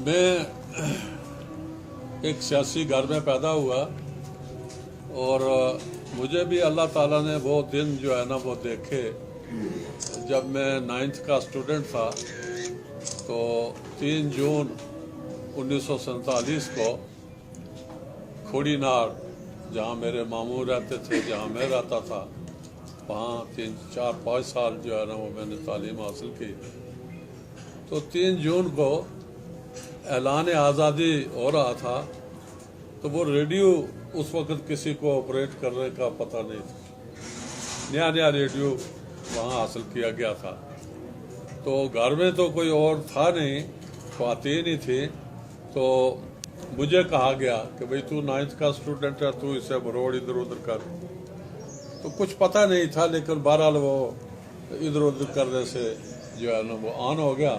میں ایک سیاسی گھر میں پیدا ہوا اور مجھے بھی اللہ تعالیٰ نے وہ دن جو ہے نا وہ دیکھے جب میں 9th کا اسٹوڈنٹ تھا. تو 3 جون 1947 کو کھوڑی نار جہاں میرے ماموں رہتے تھے، جہاں میں رہتا تھا، وہاں 3-4-5 سال جو ہے نا وہ میں نے تعلیم حاصل کی. تو 3 جون کو اعلان آزادی ہو رہا تھا، تو وہ ریڈیو اس وقت کسی کو آپریٹ کرنے کا پتہ نہیں تھا. نیا ریڈیو وہاں حاصل کیا گیا تھا. تو گھر میں تو کوئی اور تھا نہیں، خواتین ہی تھی. تو مجھے کہا گیا کہ بھئی تو 9th کا اسٹوڈنٹ ہے، تو اسے بروڑ ادھر ادھر کر. تو کچھ پتہ نہیں تھا، لیکن بہرحال وہ ادھر ادھر کرنے سے جو ہے نا وہ آن ہو گیا.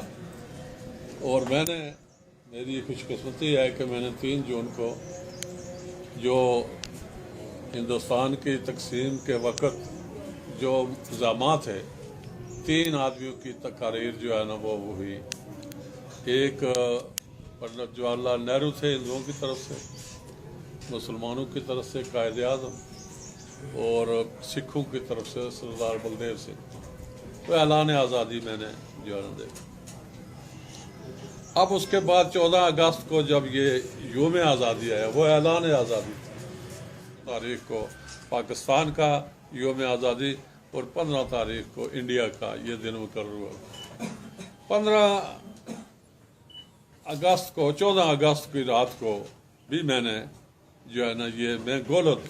اور میری خوش قسمتی ہے کہ میں نے 3 جون کو جو ہندوستان کی تقسیم کے وقت جو الزامات ہے، 3 آدمیوں کی تقاریر جو ہے نا وہ ہوئی. ایک پنڈت جواہر لال نہرو تھے ہندوؤں کی طرف سے، مسلمانوں کی طرف سے قائد اعظم، اور سکھوں کی طرف سے سردار بلدیو سنگھ. تو اعلان آزادی میں نے جو ہے نا دیکھا. اب اس کے بعد 14 اگست کو جب یہ یوم آزادی آیا، وہ اعلان آزادی تاریخ کو پاکستان کا یوم آزادی، اور 15 تاریخ کو انڈیا کا یہ دن مقرر ہوا. 15 اگست کو 14 اگست کی رات کو بھی میں نے جو ہے نا میں گولد،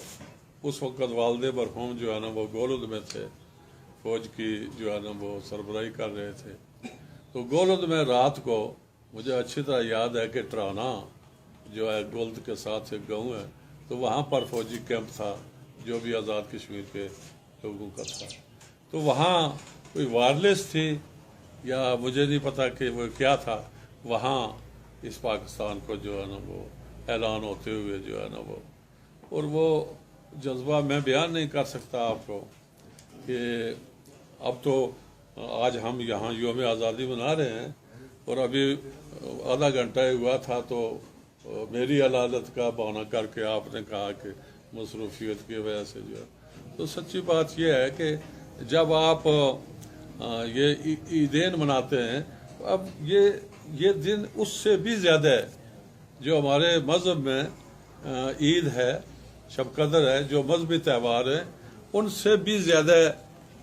اس وقت والد مرحوم جو ہے نا وہ گولد میں تھے، فوج کی جو ہے نا وہ سربراہی کر رہے تھے. تو گولد میں رات کو مجھے اچھی طرح یاد ہے کہ ٹرانا جو ہے گولد کے ساتھ ایک گاؤں ہے، تو وہاں پر فوجی کیمپ تھا جو بھی آزاد کشمیر کے لوگوں کا تھا. تو وہاں کوئی وائرلیس تھی یا مجھے نہیں پتا کہ وہ کیا تھا. وہاں اس پاکستان کو جو ہے نا وہ اعلان ہوتے ہوئے جو ہے نا اور وہ جذبہ میں بیان نہیں کر سکتا آپ کو کہ اب تو آج ہم یہاں یوم آزادی منا رہے ہیں، اور ابھی آدھا گھنٹہ ہی ہوا تھا تو میری علالت کا بہانہ کر کے آپ نے کہا کہ مصروفیت کی وجہ سے جو ہے. تو سچی بات یہ ہے کہ جب آپ یہ عیدین مناتے ہیں، اب یہ دن اس سے بھی زیادہ ہے. جو ہمارے مذہب میں عید ہے، شب قدر ہے، جو مذہبی تہوار ہیں، ان سے بھی زیادہ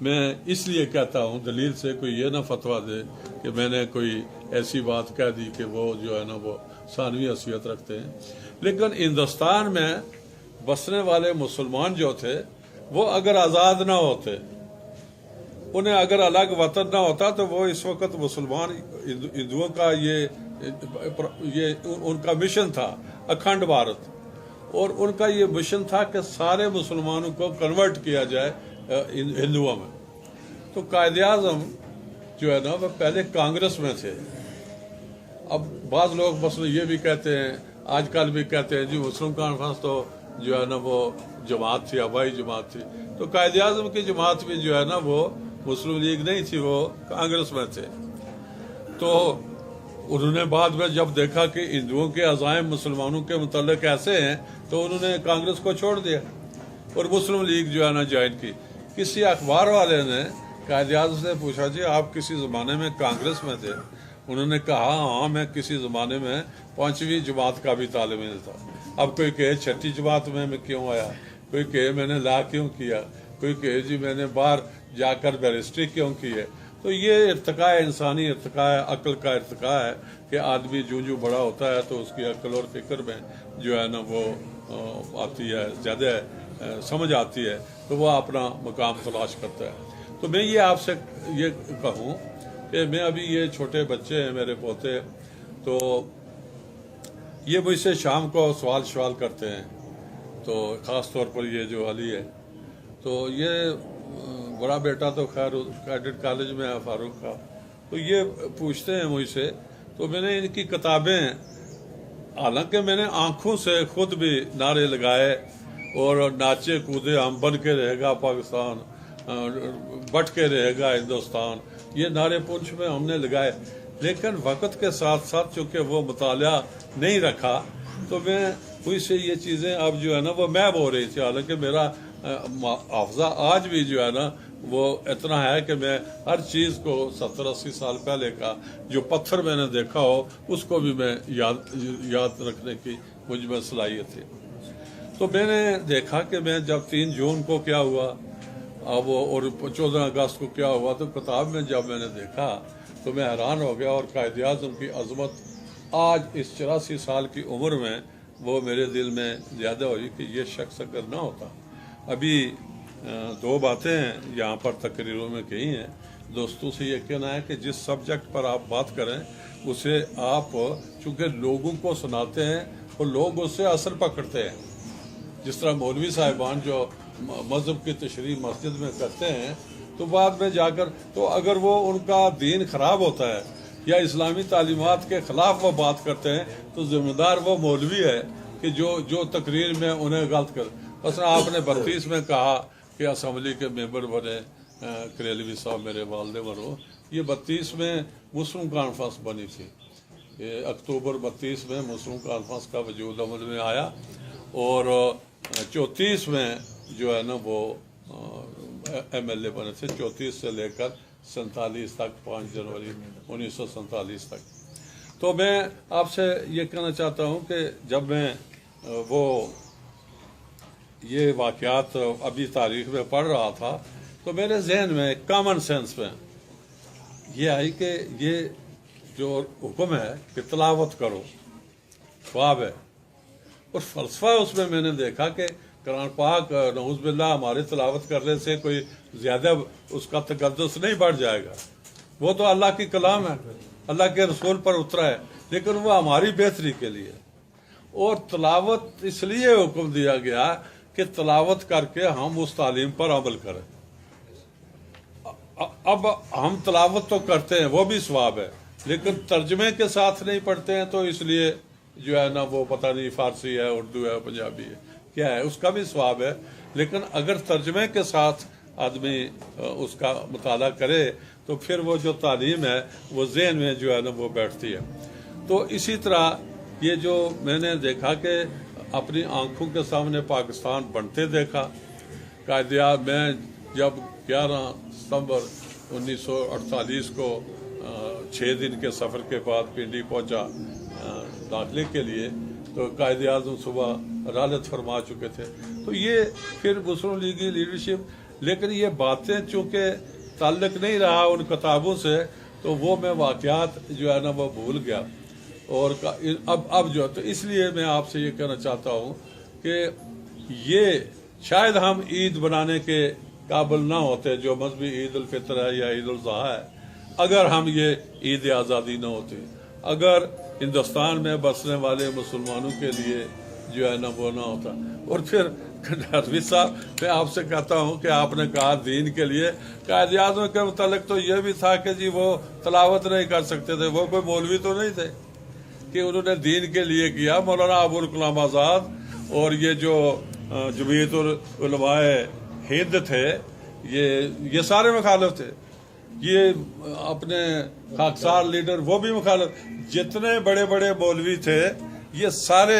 میں اس لیے کہتا ہوں، دلیل سے کوئی یہ نہ فتویٰ دے کہ میں نے کوئی ایسی بات کہہ دی کہ وہ جو ہے نا وہ ثانوی حیثیت رکھتے ہیں. لیکن ہندوستان میں بسنے والے مسلمان جو تھے، وہ اگر آزاد نہ ہوتے، انہیں اگر الگ وطن نہ ہوتا، تو وہ اس وقت مسلمان ہندوؤں کا یہ ان کا مشن تھا اکھنڈ بھارت، اور ان کا یہ مشن تھا کہ سارے مسلمانوں کو کنورٹ کیا جائے ہندوؤں میں. تو قائد اعظم جو ہے نا وہ پہلے کانگریس میں تھے. اب بعض لوگ مثلا یہ بھی کہتے ہیں، آج کل بھی کہتے ہیں، جی مسلم کانفرنس تو جو ہے نا وہ جماعت تھی، آبائی جماعت تھی. تو قائد اعظم کی جماعت بھی جو ہے نا وہ مسلم لیگ نہیں تھی، وہ کانگریس میں تھے. تو انہوں نے بعد میں جب دیکھا کہ ہندوؤں کے عزائم مسلمانوں کے متعلق ایسے ہیں، تو انہوں نے کانگریس کو چھوڑ دیا اور مسلم لیگ جو ہے نا جوائن کی. کسی اخبار والے نے قائد اعظم سے پوچھا، جی آپ کسی زمانے میں کانگریس میں تھے؟ انہوں نے کہا، ہاں میں کسی زمانے میں 5ویں جماعت کا بھی طالب علم تھا. اب کوئی کہے 6ٹھی جماعت میں کیوں آیا، کوئی کہے میں نے لا کیوں کیا، کوئی کہے جی میں نے باہر جا کر بیرسٹری کیوں کی ہے. تو یہ ارتقاء انسانی ارتقاء ہے، عقل کا ارتقاء ہے کہ آدمی جو بڑا ہوتا ہے تو اس کی عقل اور فکر میں جو ہے نا وہ آتی ہے، زیادہ سمجھ آتی ہے، تو وہ اپنا مقام تلاش کرتا ہے. تو میں یہ آپ سے یہ کہوں کہ میں ابھی یہ چھوٹے بچے ہیں میرے پوتے، تو یہ مجھ سے شام کو سوال کرتے ہیں. تو خاص طور پر یہ جو علی ہے، تو یہ بڑا بیٹا تو خیر کیڈٹ کالج میں ہے فاروق کا، تو یہ پوچھتے ہیں مجھ سے. تو میں نے ان کی کتابیں، حالانکہ میں نے آنکھوں سے خود بھی نعرے لگائے اور ناچے کودے ہم بن کے رہے گا پاکستان، بٹ کے رہے گا ہندوستان، یہ نعرے پنچ میں ہم نے لگائے. لیکن وقت کے ساتھ ساتھ چونکہ وہ مطالعہ نہیں رکھا تو میں کوئی سے یہ چیزیں اب جو ہے نا وہ میب ہو رہی تھی، حالانکہ میرا حافظہ آج بھی جو ہے نا وہ اتنا ہے کہ میں ہر چیز کو 70-80 سال پہلے کا جو پتھر میں نے دیکھا ہو اس کو بھی میں یاد رکھنے کی مجھ میں صلاحیت تھی۔ تو میں نے دیکھا کہ میں جب 3 جون کو کیا ہوا اب اور 14 اگست کو کیا ہوا، تو کتاب میں جب میں نے دیکھا تو میں حیران ہو گیا، اور قائد اعظم کی عظمت آج اس 84 سال کی عمر میں وہ میرے دل میں زیادہ ہوئی کہ یہ شخص اگر نہ ہوتا۔ ابھی 2 باتیں یہاں پر تقریروں میں کہی ہیں، دوستوں سے یہ کہنا ہے کہ جس سبجیکٹ پر آپ بات کریں اسے آپ چونکہ لوگوں کو سناتے ہیں اور لوگ اس سے اثر پکڑتے ہیں، جس طرح مولوی صاحبان جو مذہب کی تشریح مسجد میں کرتے ہیں تو بعد میں جا کر تو اگر وہ ان کا دین خراب ہوتا ہے یا اسلامی تعلیمات کے خلاف وہ بات کرتے ہیں تو ذمہ دار وہ مولوی ہے کہ جو تقریر میں انہیں غلط کر۔ مثلا آپ نے 32 میں کہا کہ اسمبلی کے ممبر بنے کریلوی صاحب میرے والد مرحوم، یہ 32 میں مسلم کانفرنس بنی تھی، یہ اکتوبر 32 میں مسلم کانفرنس کا وجود عمل میں آیا، اور 34 میں جو ہے نا وہ MLA بنے تھے، 34 سے لے کر 47 تک، 5 جنوری 1947 تک۔ تو میں آپ سے یہ کہنا چاہتا ہوں کہ جب میں وہ یہ واقعات ابھی تاریخ میں پڑھ رہا تھا تو میرے ذہن میں کامن سینس میں یہ آئی کہ یہ جو حکم ہے کہ تلاوت کرو ثواب ہے، اور فلسفہ اس میں نے دیکھا کہ قرآن پاک نعوذ باللہ ہماری تلاوت کرنے سے کوئی زیادہ اس کا تقدس نہیں بڑھ جائے گا، وہ تو اللہ کی کلام ہے، اللہ کے رسول پر اترا ہے، لیکن وہ ہماری بہتری کے لیے، اور تلاوت اس لیے حکم دیا گیا کہ تلاوت کر کے ہم اس تعلیم پر عمل کریں۔ اب ہم تلاوت تو کرتے ہیں وہ بھی ثواب ہے، لیکن ترجمے کے ساتھ نہیں پڑھتے ہیں تو اس لیے جو ہے نا وہ پتہ نہیں فارسی ہے، اردو ہے، پنجابی ہے، کیا ہے، اس کا بھی ثواب ہے، لیکن اگر ترجمے کے ساتھ آدمی اس کا مطالعہ کرے تو پھر وہ جو تعلیم ہے وہ ذہن میں جو ہے نا وہ بیٹھتی ہے۔ تو اسی طرح یہ جو میں نے دیکھا کہ اپنی آنکھوں کے سامنے پاکستان بنتے دیکھا، قائد اعظم میں جب 11 ستمبر 1948 کو 6 دن کے سفر کے بعد پنڈی پہنچا داخلے کے لیے، تو قائد اعظم صبح رحلت فرما چکے تھے، تو یہ پھر مسلم لیگی لیڈرشپ، لیکن یہ باتیں چونکہ تعلق نہیں رہا ان کتابوں سے تو وہ میں واقعات جو ہے نا وہ بھول گیا، اور اب جو ہے تو اس لیے میں آپ سے یہ کہنا چاہتا ہوں کہ یہ شاید ہم عید بنانے کے قابل نہ ہوتے جو مذہبی عید الفطر ہے یا عید الاضحیٰ ہے اگر ہم یہ عید آزادی نہ ہوتی، اگر ہندوستان میں بسنے والے مسلمانوں کے لیے جو ہے نا وہ نہ ہوتا۔ اور پھر حفیظ صاحب میں آپ سے کہتا ہوں کہ آپ نے کہا دین کے لیے، قائد اعظم کے متعلق تو یہ بھی تھا کہ جی وہ تلاوت نہیں کر سکتے تھے، وہ کوئی مولوی تو نہیں تھے کہ انہوں نے دین کے لیے کیا۔ مولانا ابوالکلام آزاد اور یہ جو جمعیت العلماء ہند تھے یہ سارے مخالف تھے، یہ اپنے خاکسار لیڈر وہ بھی مخالف، جتنے بڑے بڑے مولوی تھے یہ سارے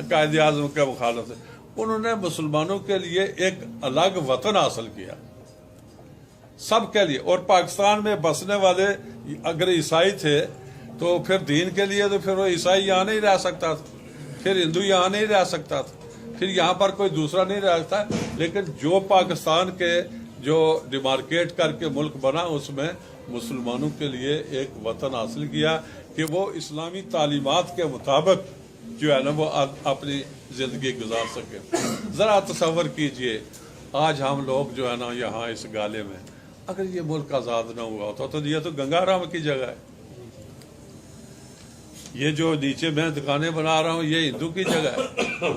قائد اعظم کے مخالف تھے۔ انہوں نے مسلمانوں کے لیے ایک الگ وطن حاصل کیا سب کے لیے، اور پاکستان میں بسنے والے اگر عیسائی تھے تو پھر دین کے لیے تو پھر وہ عیسائی یہاں نہیں رہ سکتا تھا، پھر ہندو یہاں نہیں رہ سکتا تھا، پھر یہاں پر کوئی دوسرا نہیں رہ سکتا، لیکن جو پاکستان کے جو ڈیمارکیٹ کر کے ملک بنا اس میں مسلمانوں کے لیے ایک وطن حاصل کیا کہ وہ اسلامی تعلیمات کے مطابق جو ہے نا وہ اپنی زندگی گزار سکے۔ ذرا تصور کیجئے آج ہم لوگ جو ہے نا یہاں اس گالے میں، اگر یہ ملک آزاد نہ ہوا ہوتا تو یہ تو گنگا رام کی جگہ ہے، یہ جو نیچے میں دکانیں بنا رہا ہوں یہ ہندو کی جگہ ہے،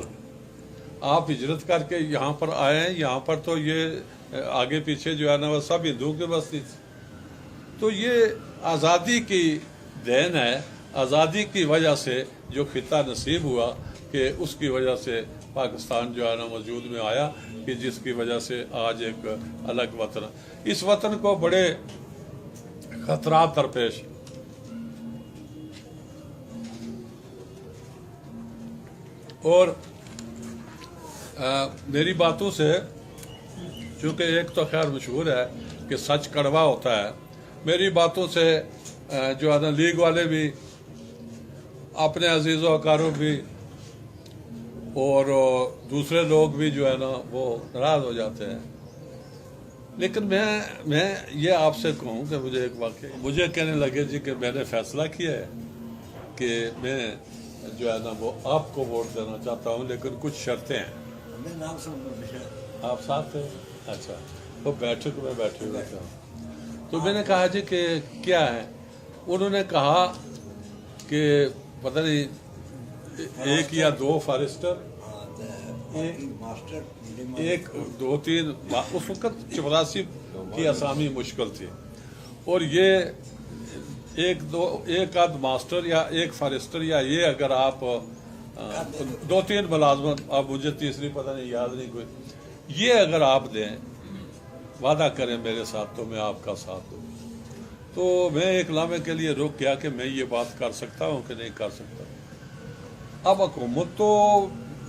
آپ ہجرت کر کے یہاں پر آئے ہیں، یہاں پر تو یہ آگے پیچھے جو ہے نا وہ سب ہندوؤں کی بستی تھی۔ تو یہ آزادی کی دین ہے، آزادی کی وجہ سے جو خطہ نصیب ہوا کہ اس کی وجہ سے پاکستان جو ہے نا وجود میں آیا کہ جس کی وجہ سے آج ایک الگ وطن، اس وطن کو بڑے خطرات درپیش، اور میری باتوں سے چونکہ ایک تو خیر مشہور ہے کہ سچ کڑوا ہوتا ہے، میری باتوں سے جو ہے نا لیگ والے بھی، اپنے عزیز و اقارب بھی اور دوسرے لوگ بھی جو ہے نا وہ ناراض ہو جاتے ہیں. لیکن میں یہ آپ سے کہوں کہ مجھے ایک واقعہ مجھے کہنے لگے جی کہ میں نے فیصلہ کیا ہے کہ میں جو ہے نا وہ آپ کو ووٹ دینا چاہتا ہوں، لیکن کچھ شرطیں ہیں. آپ ساتھ تھے؟ اچھا، وہ بیٹھک میں بیٹھے ہوئے تھے. تو میں نے کہا جی کہ کیا ہے؟ انہوں نے کہا کہ پتہ نہیں 1 یا 2 فارسٹر، ایک 2-3، اس وقت 84 کی اسامی مشکل تھی، اور یہ ایک آدھ ماسٹر یا ایک فارسٹر، یا یہ اگر آپ 2-3 ملازمت، اب مجھے تیسری پتہ نہیں یاد نہیں کوئی، یہ اگر آپ دیں، وعدہ کریں میرے ساتھ تو میں آپ کا ساتھ دوں. تو میں ایک لمحے کے لیے رک گیا کہ میں یہ بات کر سکتا ہوں کہ نہیں کر سکتا. اب حکومت تو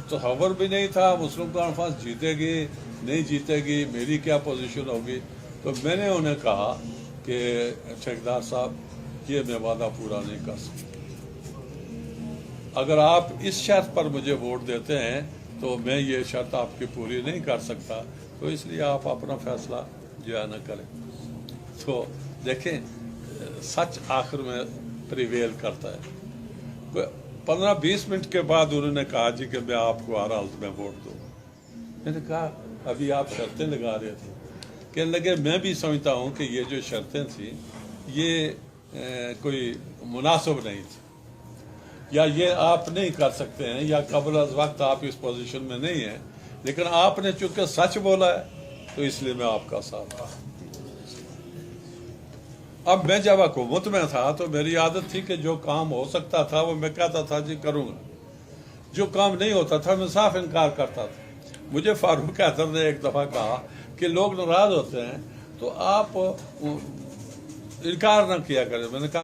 تصور بھی نہیں تھا مسلم کانفرنس جیتے گی نہیں جیتے گی، میری کیا پوزیشن ہوگی. تو میں نے انہیں کہا کہ ٹھیکیدار صاحب یہ میں وعدہ پورا نہیں کر سکتا، اگر آپ اس شرط پر مجھے ووٹ دیتے ہیں تو میں یہ شرط آپ کی پوری نہیں کر سکتا، تو اس لیے آپ اپنا فیصلہ جو ہے نہ کریں. تو دیکھیں سچ آخر میں پریویل کرتا ہے. 15-20 منٹ کے بعد انہوں نے کہا جی کہ میں آپ کو ہر حالت میں ووٹ دوں. میں نے کہا ابھی آپ شرطیں لگا رہے تھے. کہنے لگے میں بھی سمجھتا ہوں کہ یہ جو شرطیں تھیں یہ کوئی مناسب نہیں تھی، یا یہ آپ نہیں کر سکتے ہیں، یا قبل از وقت آپ اس پوزیشن میں نہیں ہیں، لیکن آپ نے چونکہ سچ بولا ہے تو اس لیے میں آپ کا ساتھ ہوں. اب میں جب حکومت میں تھا تو میری عادت تھی کہ جو کام ہو سکتا تھا وہ میں کہتا تھا جی کروں گا، جو کام نہیں ہوتا تھا میں صاف انکار کرتا تھا. مجھے فاروق حیدر نے ایک دفعہ کہا کہ لوگ ناراض ہوتے ہیں تو آپ انکار نہ کیا کریں. میں نے کہا